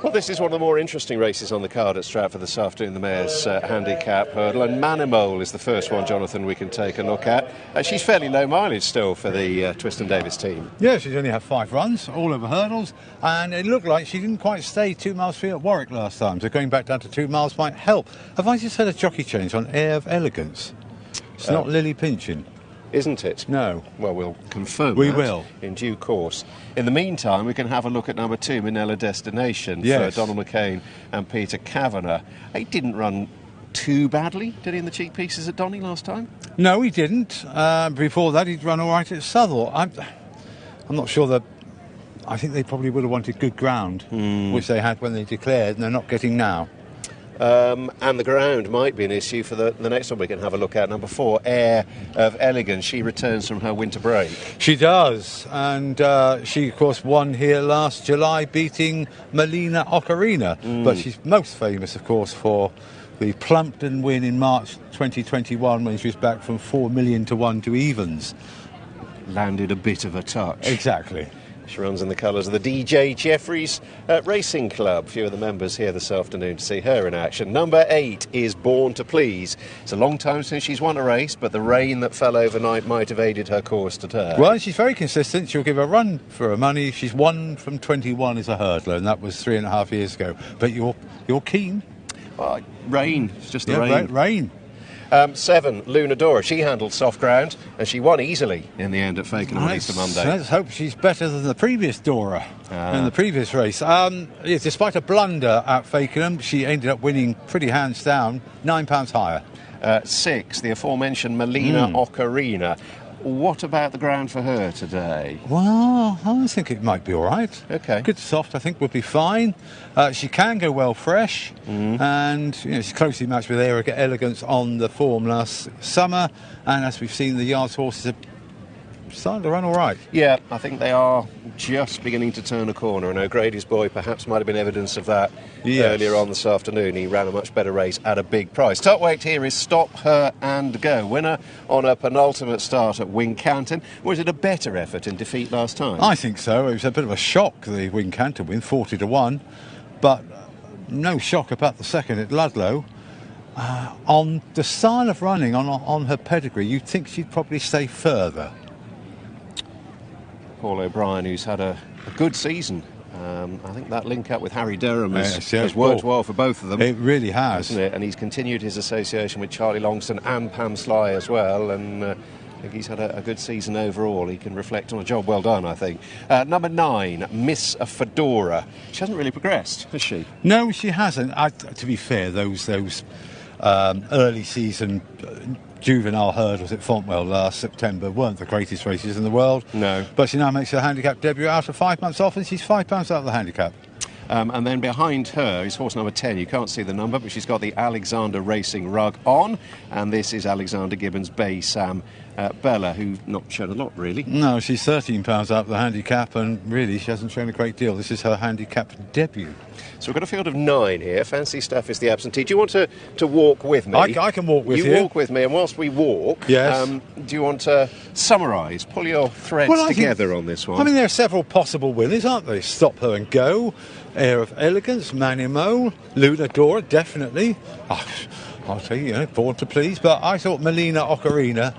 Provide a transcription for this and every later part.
Well, this is one of the more interesting races on the card at Stratford this afternoon, the Mayor's Handicap Hurdle, and Manimole is the first one, Jonathan, we can take a look at. She's fairly low mileage still for the Twiston Davis team. Yeah, she's only had 5 runs, all over hurdles, and it looked like she didn't quite stay 2 miles free at Warwick last time, so going back down to 2 miles might help. Have I just had a jockey change on Air of Elegance? It's not Lily Pinchin. Isn't it? No. Well, we'll confirm We that will. in due course. In the meantime, we can have a look at number 2, Manila Destination, yes, for Donald McCain and Peter Kavanagh. He didn't run too badly, did he, in the cheek pieces at Donny last time? No, he didn't. Before that, he'd run all right at Southall. I'm not sure that... I think they probably would have wanted good ground, which they had when they declared, and they're not getting now. And the ground might be an issue for the next one we can have a look at. Number 4, Air of Elegance. She returns from her winter break. She does, and she, of course, won here last July, beating Melina Ocarina. But she's most famous, of course, for the Plumpton win in March 2021 when she was back from 4 million to 1 to evens. Landed a bit of a touch. Exactly. She runs in the colours of the DJ Jeffries Racing Club. Few of the members here this afternoon to see her in action. Number 8 is Born to Please. It's a long time since she's won a race, but the rain that fell overnight might have aided her course today. Well, she's very consistent. She'll give a run for her money. She's won from 21 as a hurdler, and that was 3.5 years ago. But you're keen? Rain. It's just the rain. Rain. 7, Lunadora. She handled soft ground, and she won easily in the end at Fakenham on Easter Monday. Let's hope she's better than the previous Dora in the previous race. Despite a blunder at Fakenham, she ended up winning pretty hands down, £9 higher. 6, the aforementioned Melina Ocarina. What about the ground for her today? Well, I think it might be all right. Okay. Good soft, I think, would be fine. She can go well fresh, and she's closely matched with Erica Elegance on the form last summer. And as we've seen, the Yards horses are starting to run all right. Yeah, I think they are just beginning to turn a corner, and O'Grady's boy perhaps might have been evidence of that earlier on this afternoon. He ran a much better race at a big price. Top weight here is Stop Her and Go. Winner on a penultimate start at Wincanton. Was it a better effort in defeat last time? I think so. It was a bit of a shock, the Wincanton win, 40 to 1, but no shock about the second at Ludlow. On the style of running, on her pedigree, you'd think she'd probably stay further. Paul O'Brien, who's had a good season. I think that link up with Harry Durham has worked well for both of them. It really has. Hasn't it? And he's continued his association with Charlie Longston and Pam Sly as well. And I think he's had a good season overall. He can reflect on a job well done, I think. Number 9, Miss Fedora. She hasn't really progressed, has she? No, she hasn't. To be fair, those early season juvenile hurdles at Fontwell last September weren't the greatest races in the world. No. But she now makes her handicap debut after 5 months off, and she's £5 out of the handicap. And then behind her is horse number 10. You can't see the number, but she's got the Alexander Racing rug on. And this is Alexander Gibbons' Bay Sam Bella, who not shown a lot, really. No, she's £13 out of the handicap, and really she hasn't shown a great deal. This is her handicap debut. So we've got a field of 9 here. Fancy Stuff is the absentee. Do you want to walk with me? I can walk with you. You walk with me, and whilst we walk, yes. Do you want to summarise, pull your threads together on this one? I mean, there are several possible winners, aren't there? Stop Her and Go, Air of Elegance, Manimole, Lunadora, definitely. I'll tell you, Born to Please. But I thought Melina Ocarina,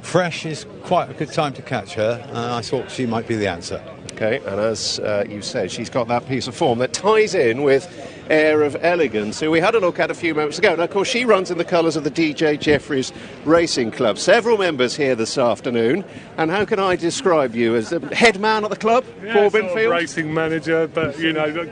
fresh, is quite a good time to catch her. I thought she might be the answer. Okay, and as you said, she's got that piece of form that ties in with Air of Elegance, who we had a look at a few moments ago. And of course, she runs in the colours of the DJ Jeffries Racing Club. Several members here this afternoon. And how can I describe you? As the head man at the club, Paul Binfield? Racing manager, but,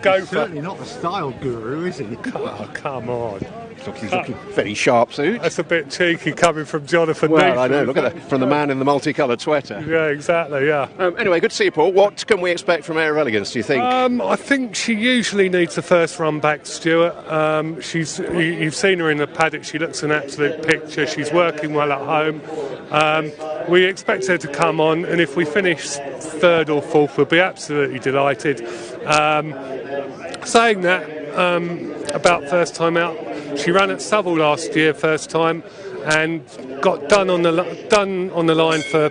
go for... Certainly not the style guru, is he? Oh, come on. He's looking very sharp suit. That's a bit cheeky coming from Jonathan. Well, I know. Look at that from the man in the multicoloured sweater. Yeah, exactly. Yeah. Anyway, good to see you, Paul. What can we expect from Air of Elegance, do you think? I think she usually needs the first run back, Stuart. You've seen her in the paddock. She looks an absolute picture. She's working well at home. We expect her to come on, and if we finish 3rd or 4th, we'll be absolutely delighted. Saying that, about first time out, she ran at Southall last year, first time, and got done on the line for.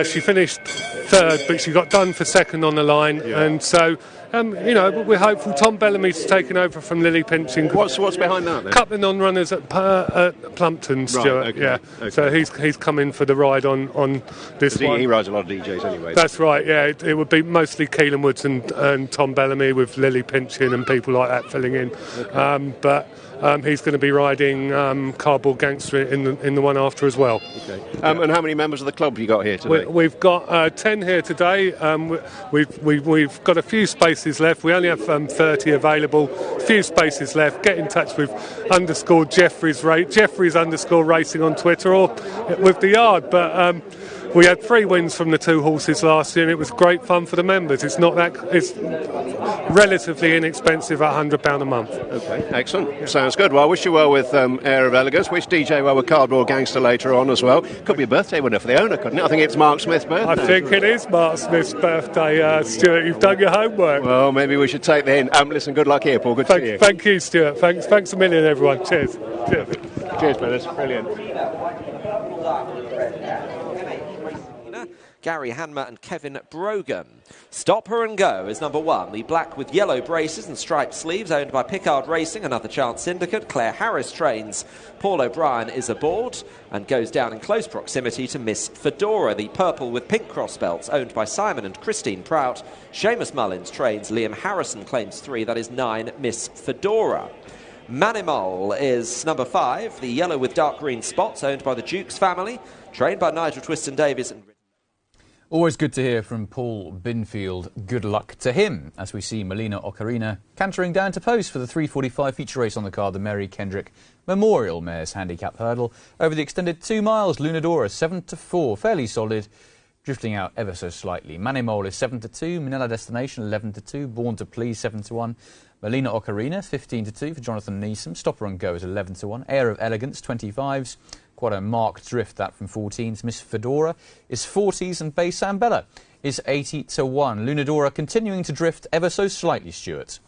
She finished third, but she got done for second on the line, and so. We're hopeful. Tom Bellamy's taken over from Lily Pinching. What's behind that then? Couple of non-runners at Plumpton, Stuart. Right, okay. So he's come in for the ride on this one. He rides a lot of DJs anyway. That's right. Yeah, it would be mostly Keelan Woods and Tom Bellamy with Lily Pinching and people like that filling in. Okay. But he's going to be riding Cardboard Gangster in the one after as well. Okay. And how many members of the club have you got here today? We've got 10 here today. We've got a few spaces left. We only have 30 available. Few spaces left. Get in touch with _Jeffries _Racing on Twitter or with the yard. But we had 3 wins from the 2 horses last year, and it was great fun for the members. It's relatively inexpensive at £100 a month. Okay, excellent. Sounds good. Well, I wish you well with Air of Elegance. Wish DJ well with Cardboard Gangster later on as well. Could be a birthday winner for the owner, couldn't it? I think it's Mark Smith's birthday. I think it is Mark Smith's birthday, Stuart. You've done your homework. Well, maybe we should take the hint. Listen, good luck here, Paul. Good to see you. Thank you, Stuart. Thanks a million, everyone. Cheers. Cheers, brothers. Brilliant. Gary Hanmer and Kevin Brogan. Stop Her and Go is number 1. The black with yellow braces and striped sleeves, owned by Pickard Racing, another chance syndicate. Claire Harris trains. Paul O'Brien is aboard and goes down in close proximity to Miss Fedora. The purple with pink cross belts, owned by Simon and Christine Prout. Seamus Mullins trains. Liam Harrison claims 3. That is 9, Miss Fedora. Manimal is number 5. The yellow with dark green spots, owned by the Dukes family. Trained by Nigel Twiston Davies and Always good to hear from Paul Binfield. Good luck to him as we see Melina Ocarina cantering down to post for the 3:45 feature race on the card, the Mary Kendrick Memorial Mares Handicap Hurdle. Over the extended 2 miles, Lunadora 7-4, fairly solid, drifting out ever so slightly. Manimole is 7-2, Manila Destination 11-2, Born to Please 7-1, Melina Ocarina 15-2 for Jonathan Neeson, Stopper and Go is 11-1, Air of Elegance 25s. Quite a marked drift, that from 14s. Miss Fedora is 40s and Bay Sambella is 80-1. Lunadora continuing to drift ever so slightly, Stuart.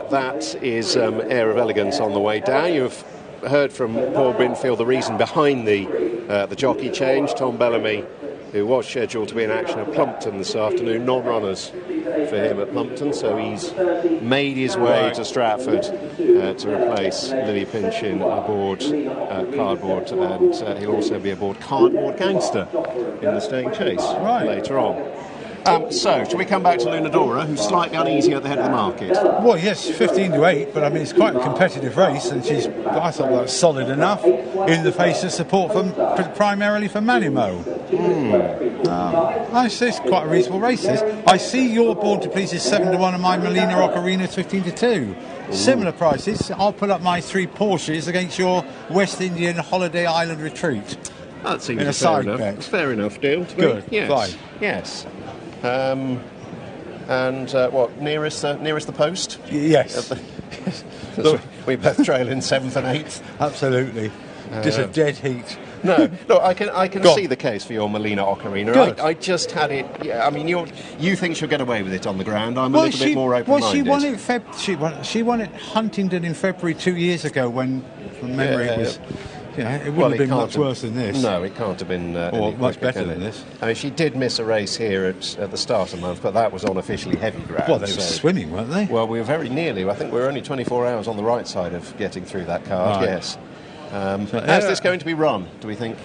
That is Air of Elegance on the way down. You've heard from Paul Binfield the reason behind the jockey change. Tom Bellamy, who was scheduled to be in action at Plumpton this afternoon, non-runners for him at Plumpton, so he's made his way to Stratford to replace Lily Pinchin aboard Cardboard, and he'll also be aboard Cardboard Gangster in the staying chase later on. So, shall we come back to Lunadora, who's slightly uneasy at the head of the market? Well, yes, 15-8, but I mean, it's quite a competitive race, and I thought that was solid enough in the face of support primarily for Manimo. I say it's quite a reasonable race, this. I see your Born to Please is 7-1 and my Melina Ocarina is 15-2. Similar prices. I'll put up my 3 Porsches against your West Indian Holiday Island Retreat. That seems fair enough. It's fair enough deal. Good. Yes. Fine. Yes. What, nearest the post? Yes. We both trail in 7th and 8th. Absolutely. Just a dead heat. No, look, I can see the case for your Melina Ocarina. I just had it. Yeah, I mean, you think she'll get away with it on the ground. I'm a little bit more open-minded. Well, she won at Huntingdon in February 2 years ago when, from memory, it was. You know, it wouldn't have been much worse than this. No, it can't have been or much better than this. I mean, she did miss a race here at the start of the month, but that was on officially heavy ground. Well, they were swimming, weren't they? Well, we were very nearly. I think we were only 24 hours on the right side of getting through that card, yes. How's this going to be run, do we think?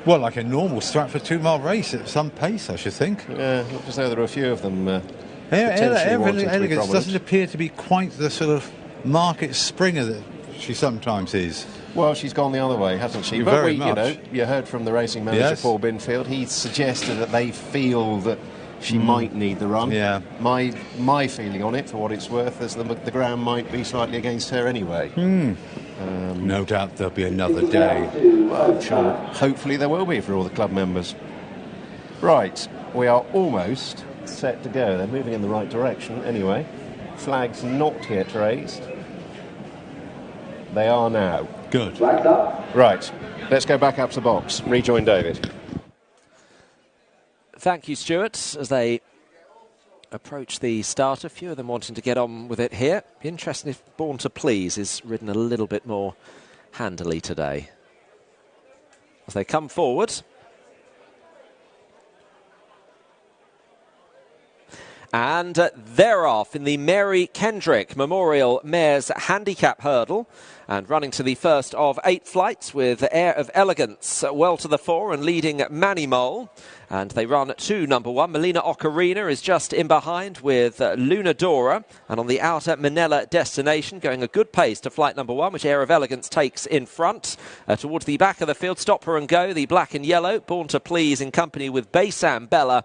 Well, like a normal Stratford 2-mile race at some pace, I should think. Yeah, look as though there are a few of them Elegance doesn't appear to be quite the sort of market springer that she sometimes is. Well, she's gone the other way, hasn't she? Very much. You heard from the racing manager, Paul Binfield. He suggested that they feel that she might need the run. Yeah. My feeling on it, for what it's worth, is the ground might be slightly against her anyway. No doubt there'll be another day. Well, I'm sure. Hopefully there will be for all the club members. Right, we are almost set to go. They're moving in the right direction anyway. Flags not yet raised. They are now. Good. Right, let's go back up to the box. Rejoin David. Thank you, Stuart, as they approach the start. A few of them wanting to get on with it here. Be interesting if Born to Please is ridden a little bit more handily today. As they come forward, And they're off in the Mary Kendrick Memorial Mares Handicap Hurdle. And running to the first of 8 flights with Air of Elegance well to the fore and leading Manny Mole. And they run to number 1. Melina Ocarina is just in behind with Luna Dora. And on the outer, Manila Destination going a good pace to flight number 1, which Air of Elegance takes in front. Towards the back of the field, Stop Her and Go, the black and yellow. Born to Please in company with Baysam Bella.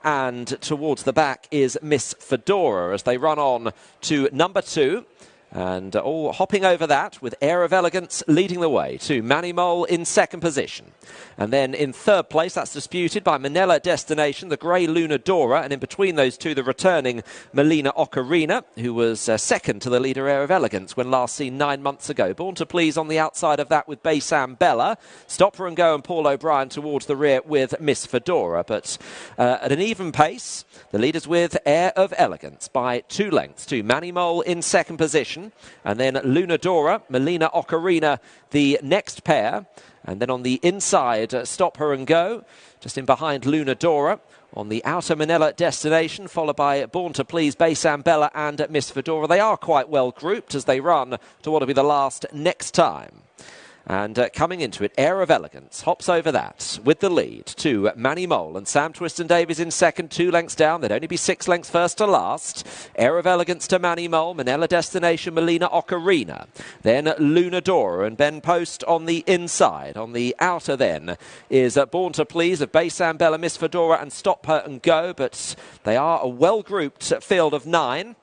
And towards the back is Miss Fedora as they run on to number 2. And all hopping over that with Air of Elegance leading the way to Manny Mole in second position. And then in third place, that's disputed by Manila Destination, the grey Luna Dora, and in between those two, the returning Melina Ocarina, who was second to the leader Air of Elegance when last seen 9 months ago. Born to Please on the outside of that with Baysam Bella. Stop Her and Go and Paul O'Brien towards the rear with Miss Fedora. But at an even pace, the leaders with Air of Elegance by 2 lengths to Manny Mole in second position. And then Luna Dora, Melina Ocarina, the next pair. And then on the inside, Stop Her and Go, just in behind Luna Dora. On the outer, Manila Destination, followed by Born to Please, Baysam Bella and Miss Fedora. They are quite well grouped as they run to what will be the last next time. And coming into it, Air of Elegance hops over that with the lead to Manny Mole and Sam Twiston-Davies in second, 2 lengths down. They'd only be 6 lengths first to last. Air of Elegance to Manny Mole, Manila Destination, Melina Ocarina. Then Luna Dora and Ben Post on the inside. On the outer then is Born to Please of Baysam Bella, Miss Fedora and Stop Her and Go. But they are a well-grouped field of 9.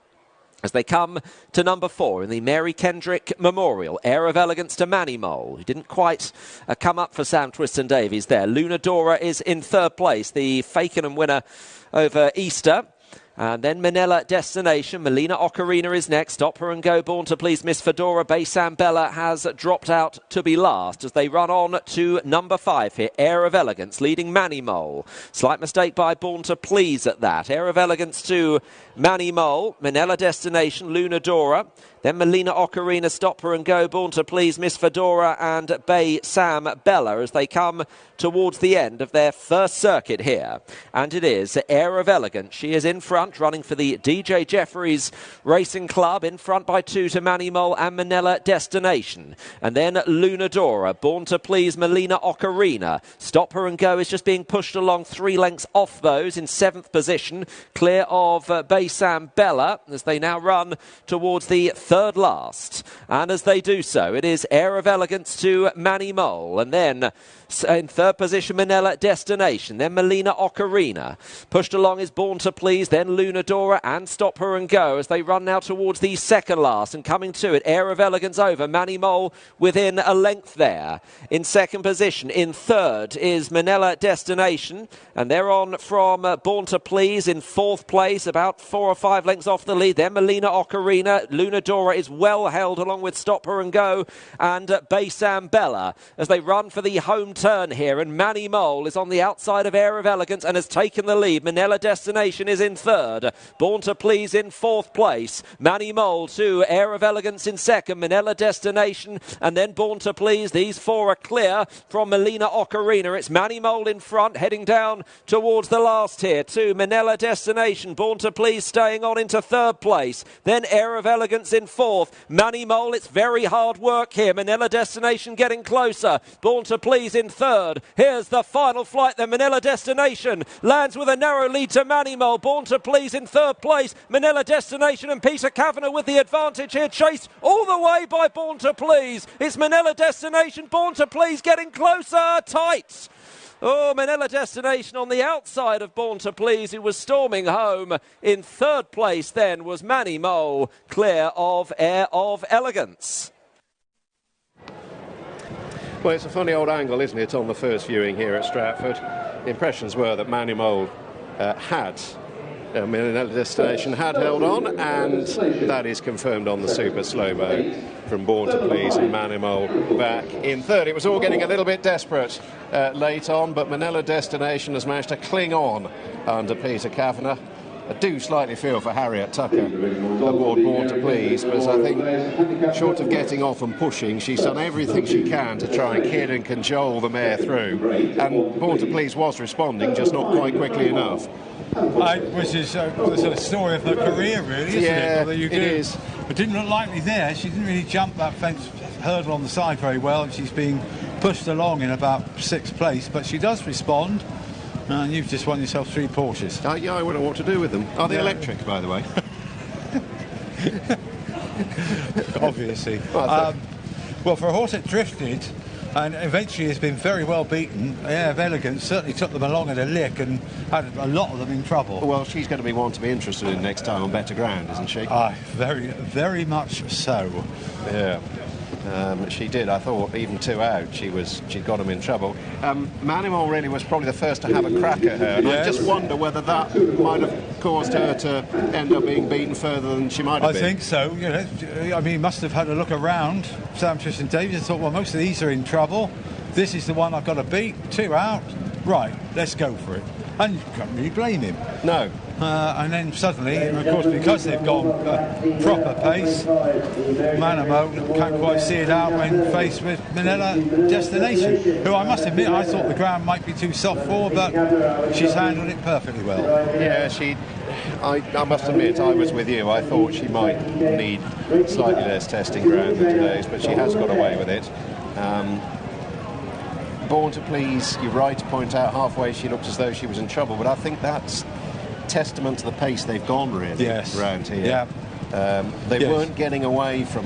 As they come to number 4 in the Mary Kendrick Memorial. Air of Elegance to Manny Mole, who didn't quite come up for Sam Twiston-Davies there. Luna Dora is in third place, the Fakenham winner over Easter. And then Manila Destination, Melina Ocarina is next. Stop Her and Go, Born to Please, Miss Fedora. Baysam Bella has dropped out to be last as they run on to number 5 here. Air of Elegance leading Manny Mole. Slight mistake by Born to Please at that. Air of Elegance to Manny Mole, Manila Destination, Luna Dora. Then Melina Ocarina, Stop Her and Go, Born to Please, Miss Fedora and Baysam Bella as they come towards the end of their first circuit here. And it is Air of Elegance. She is in front, running for the DJ Jeffries Racing Club, in front by 2 to Manny Mole and Manila Destination. And then Luna Dora, Born to Please, Melina Ocarina. Stop Her and Go is just being pushed along 3 lengths off those in 7th position, clear of Baysam Bella as they now run towards the third last. And as they do so, it is Air of Elegance to Manny Mole. And then in third position, Manila Destination. Then Melina Ocarina. Pushed along is Born to Please. Then Luna Dora and Stop Her and Go as they run now towards the second last. And coming to it, Air of Elegance over. Manny Mole within a length there. In second position. In third is Manila Destination. And they're on from Born to Please in fourth place. About 4 or 5 lengths off the lead. Then Melina Ocarina. Luna Dora is well held along with Stop Her and Go and Baysam Bella as they run for the home turn here. And Manny Mole is on the outside of Air of Elegance and has taken the lead. Manila Destination is in third. Born to Please in fourth place. Manny Mole to Air of Elegance in second. Manila Destination and then Born to Please. These 4 are clear from Melina Ocarina. It's Manny Mole in front, heading down towards the last here to Manila Destination. Born to Please staying on into third place. Then Air of Elegance in fourth. Manny Mole, it's very hard work here. Manila Destination getting closer. Born to Please in third. Here's the final flight. The Manila Destination lands with a narrow lead to Manny Mole. Born to Please in third place. Manila Destination and Peter Kavanagh with the advantage here, chased all the way by Born to Please. It's Manila Destination. Born to Please getting closer. Tight. Oh, Manila Destination on the outside of Born to Please, who was storming home. In third place then was Manny Mole, clear of Air of Elegance. Well, it's a funny old angle, isn't it, on the first viewing here at Stratford. The impressions were that Manny Mole had Manila Destination had held on, and that is confirmed on the super slow-mo from Born to Please and Manny Mole back in third. It was all getting a little bit desperate late on, but Manila Destination has managed to cling on under Peter Kavanagh. I do slightly feel for Harriet Tucker aboard Born to Please, but I think short of getting off and pushing, she's done everything she can to try and kid and cajole the mare through, and Born to Please was responding, just not quite quickly enough. Which is the story of her career, really, isn't Yeah, it? Although it is. It didn't look likely there. She didn't really jump that fence hurdle on the side very well, and she's being pushed along in about 6th place, but she does respond, and you've just won yourself 3 Porsches. Yeah, I wouldn't know what to do with them. Are they electric, by the way? Obviously. Well, for a horse that drifted and eventually has been very well beaten, Air of Elegance certainly took them along at a lick and had a lot of them in trouble. Well, she's going to be one to be interested in next time on better ground, isn't she? Very, very much so. Yeah. She did. I thought even 2 out, she got him in trouble. Manimal really was probably the first to have a crack at her, and I just wonder whether that might have caused her to end up being beaten further than she might have been. I think so. You know, I mean, he must have had a look around, Sam Tristan Davies, and thought, well, most of these are in trouble. This is the one I've got to beat. 2 out. Right, let's go for it. And you can't really blame him. No. And then suddenly, of course, because they've gone proper pace, Manamo can't quite see it out when faced with Manila Destination, who I must admit I thought the ground might be too soft for, but she's handled it perfectly well. Yeah, I must admit, I was with you. I thought she might need slightly less testing ground than today's, but she has got away with it. Born to Please, you're right to point out halfway she looked as though she was in trouble, but I think that's testament to the pace they've gone really around here. Yeah. They weren't getting away from